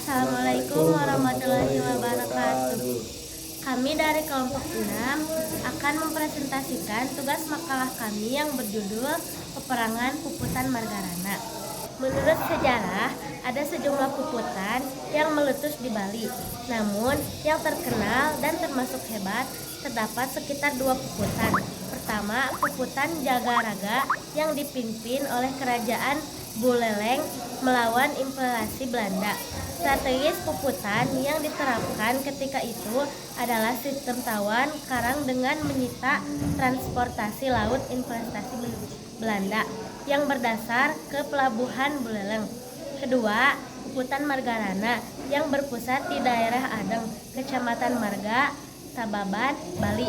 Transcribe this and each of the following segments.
Assalamualaikum warahmatullahi wabarakatuh. Kami dari kelompok 6 akan mempresentasikan tugas makalah kami yang berjudul Peperangan Puputan Margarana. Menurut sejarah, ada sejumlah puputan yang meletus di Bali. Namun, yang terkenal dan termasuk hebat terdapat sekitar 2 puputan. Pertama, puputan Jagaraga yang dipimpin oleh kerajaan Buleleng melawan invasi Belanda. Strategis puputan yang diterapkan ketika itu adalah sistem tawan karang dengan menyita transportasi laut investasi Belanda yang berdasar ke pelabuhan Buleleng. Kedua, puputan Margarana yang berpusat di daerah Adeng, Kecamatan Marga, Tababan, Bali.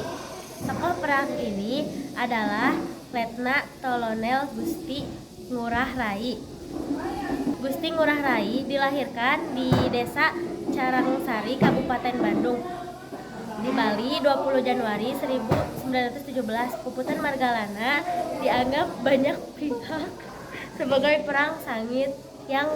Tokoh perang ini adalah Letna Kolonel Gusti Ngurah Rai. Gusti Ngurah Rai dilahirkan di Desa Carangsari, Kabupaten Bandung, di Bali 20 Januari 1917. Puputan Margarana dianggap banyak pihak sebagai perang sangit yang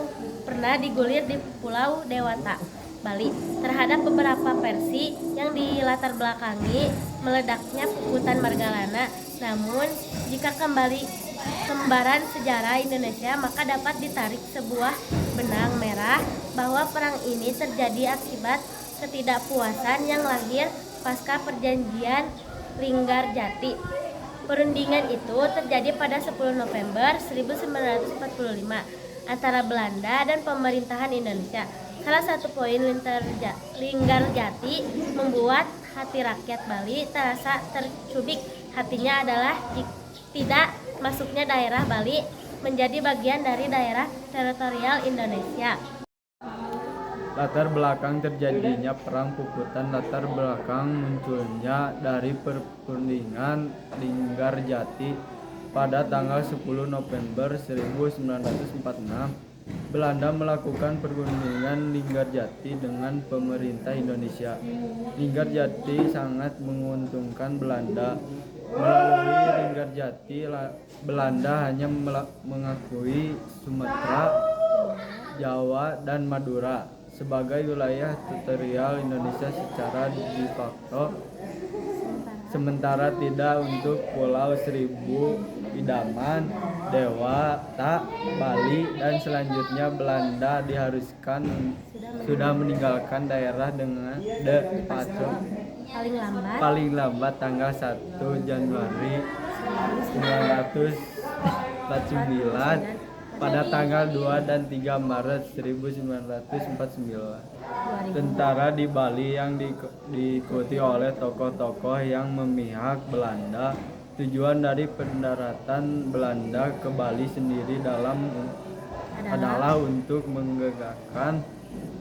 pernah digulir di Pulau Dewata, Bali. Terhadap beberapa versi yang dilatar belakangi meledaknya puputan Margarana. Namun, jika kembali lembaran sejarah Indonesia, maka dapat ditarik sebuah benang merah bahwa perang ini terjadi akibat ketidakpuasan yang lahir pasca perjanjian Linggarjati. Perundingan itu terjadi pada 10 November 1945 antara Belanda dan pemerintahan Indonesia. Salah satu poin Linggarjati membuat hati rakyat Bali terasa tercubit. Hatinya adalah tidak masuknya daerah Bali menjadi bagian dari daerah teritorial Indonesia. Latar belakang terjadinya perang puputan. Latar belakang munculnya dari perundingan Linggarjati pada tanggal 10 November 1946. Belanda melakukan perundingan Linggarjati dengan pemerintah Indonesia. Linggarjati sangat menguntungkan Belanda. Melalui Linggarjati, Belanda hanya mengakui Sumatera, Jawa, dan Madura sebagai wilayah teritorial Indonesia secara de facto, sementara tidak untuk Pulau Seribu, Idaman, Dewata, Bali, dan selanjutnya Belanda diharuskan sudah meninggalkan daerah dengan de facto paling lambat tanggal 1 Januari 1949. Pada tanggal 2 dan 3 Maret 1949, tentara di Bali yang diikuti oleh tokoh-tokoh yang memihak Belanda. Tujuan dari pendaratan Belanda ke Bali sendiri adalah untuk menggerakkan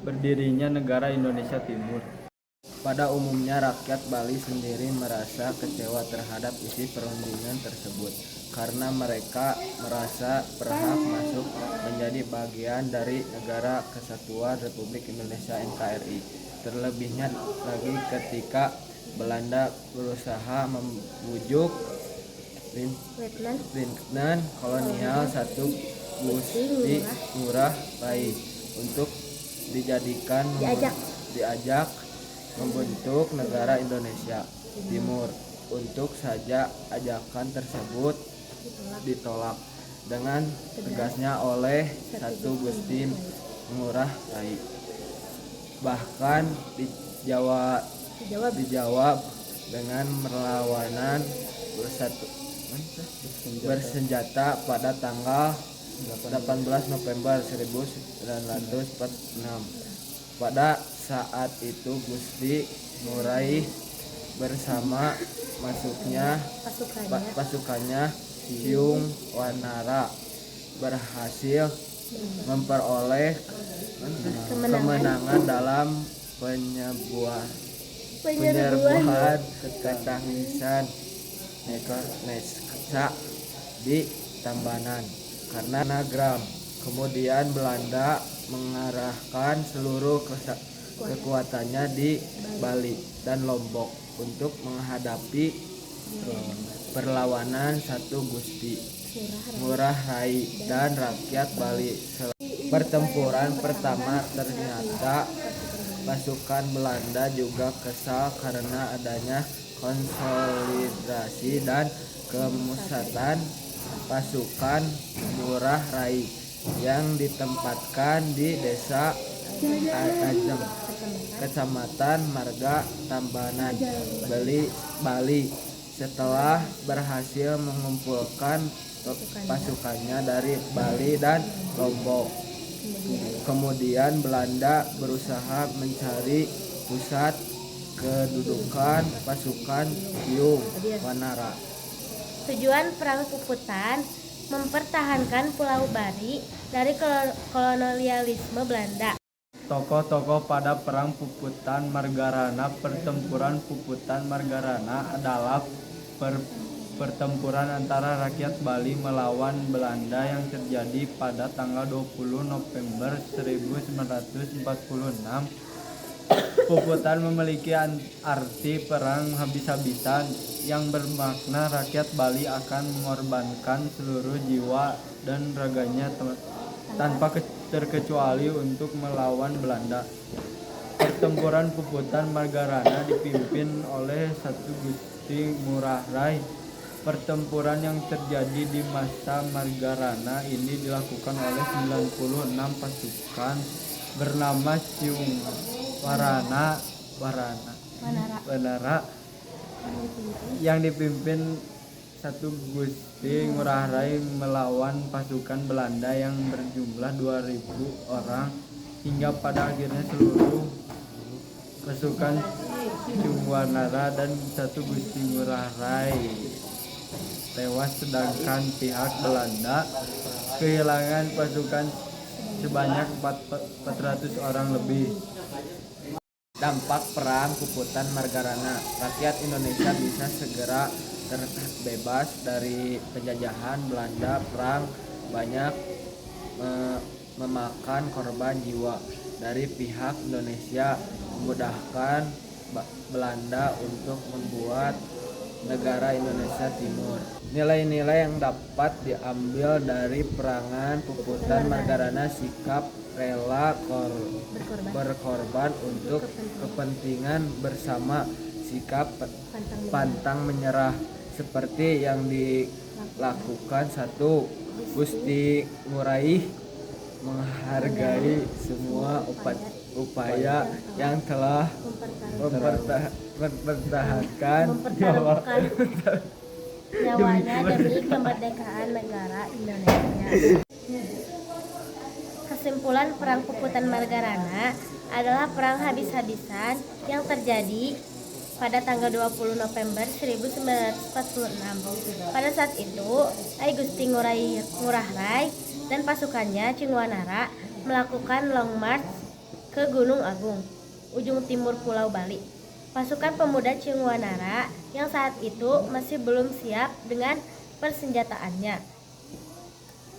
berdirinya negara Indonesia Timur. Pada umumnya rakyat Bali sendiri merasa kecewa terhadap isi perundingan tersebut karena mereka merasa berhak masuk menjadi bagian dari Negara Kesatuan Republik Indonesia NKRI. Terlebihnya lagi ketika Belanda berusaha membujuk Letnan Kolonial 1 Gusti Ngurah Rai untuk diajak membentuk negara Indonesia Timur. Untuk saja ajakan tersebut ditolak dengan tegasnya oleh 1 Gusti Ngurah Rai. Bahkan dijawab dengan perlawanan bersenjata pada tanggal 18 November 1946. Pada saat itu Gusti Ngurah bersama pasukannya Siung Wanara berhasil memperoleh kemenangan dalam penyerbuan ketangisan Nesa di Tambanan karena Gram. Kemudian Belanda mengarahkan seluruh kekuatannya di Bali dan Lombok untuk menghadapi perlawanan 1 Gusti Ngurah Rai dan rakyat Bali. Pertempuran pertama ternyata pasukan Belanda juga kesal karena adanya konsolidasi dan kemusatan pasukan Ngurah Rai yang ditempatkan di Desa Ajeng, Kecamatan Marga Tambanan, Bali. Setelah berhasil mengumpulkan pasukannya dari Bali dan Lombok, kemudian Belanda berusaha mencari pusat kedudukan pasukan Ciung Wanara. Tujuan Perang Puputan mempertahankan Pulau Bari dari kolonialisme Belanda. Tokoh-tokoh pada Perang Puputan Margarana. Pertempuran Puputan Margarana adalah pertempuran antara rakyat Bali melawan Belanda yang terjadi pada tanggal 20 November 1946. Puputan memiliki arti perang habis-habisan yang bermakna rakyat Bali akan mengorbankan seluruh jiwa dan raganya tanpa terkecuali untuk melawan Belanda. Pertempuran Puputan Margarana dipimpin oleh Satu Gusti Ngurah Rai. Pertempuran yang terjadi di masa Margarana ini dilakukan oleh 96 pasukan bernama Ciung Wanara yang dipimpin Satu Gusti Ngurah Rai melawan pasukan Belanda yang berjumlah 2.000 orang hingga pada akhirnya seluruh pasukan Ciung Wanara dan Satu Gusti Ngurah Rai tewas, sedangkan pihak Belanda kehilangan pasukan sebanyak 400 orang lebih. Dampak Perang Puputan Margarana, rakyat Indonesia bisa segera terbebas dari penjajahan Belanda. Perang banyak memakan korban jiwa dari pihak Indonesia, memudahkan Belanda untuk membuat negara Indonesia Timur. Nilai-nilai yang dapat diambil dari Perangan Puputan Margarana: sikap rela berkorban untuk kepentingan bersama, sikap pantang menyerah seperti yang dilakukan Satu Gusti Ngurai, menghargai semua upaya yang telah mempertahankan nyawanya demi kemerdekaan negara Indonesia. Kesimpulan Perang Puputan Margarana adalah perang habis-habisan yang terjadi pada tanggal 20 November 1946. Pada saat itu, Gusti Ngurah Rai dan pasukannya Ciung Wanara melakukan long march ke Gunung Agung, ujung timur Pulau Bali. Pasukan pemuda Ciung Wanara yang saat itu masih belum siap dengan persenjataannya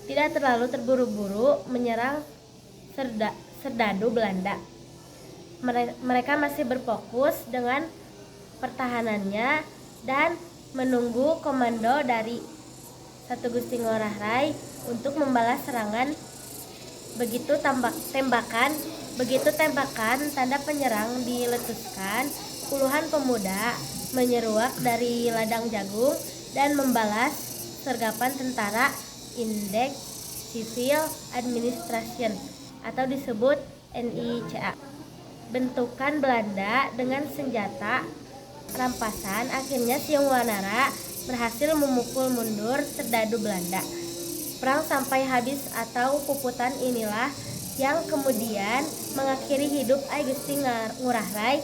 tidak terlalu terburu-buru menyerang serdadu Belanda. Mereka masih berfokus dengan pertahanannya dan menunggu komando dari Satu Gusti Ngurah Rai untuk membalas serangan. Begitu tembakan tanda penyerang diletuskan, puluhan pemuda menyeruak dari ladang jagung dan membalas sergapan tentara Indeks Civil Administration atau disebut NICA. Bentukan Belanda dengan senjata rampasan, akhirnya Ciung Wanara berhasil memukul mundur serdadu Belanda. Perang sampai habis atau puputan inilah yang kemudian mengakhiri hidup Gusti Ngurah Rai.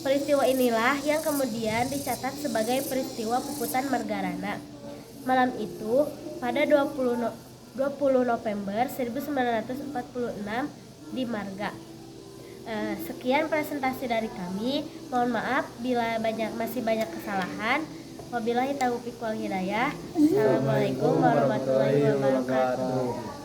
Peristiwa inilah yang kemudian dicatat sebagai peristiwa Puputan Margarana. Malam itu pada 20 November 1946 di Marga. Sekian presentasi dari kami. Mohon maaf bila masih banyak kesalahan. Wabillahi taufiq wal hidayah. Assalamualaikum warahmatullahi wabarakatuh.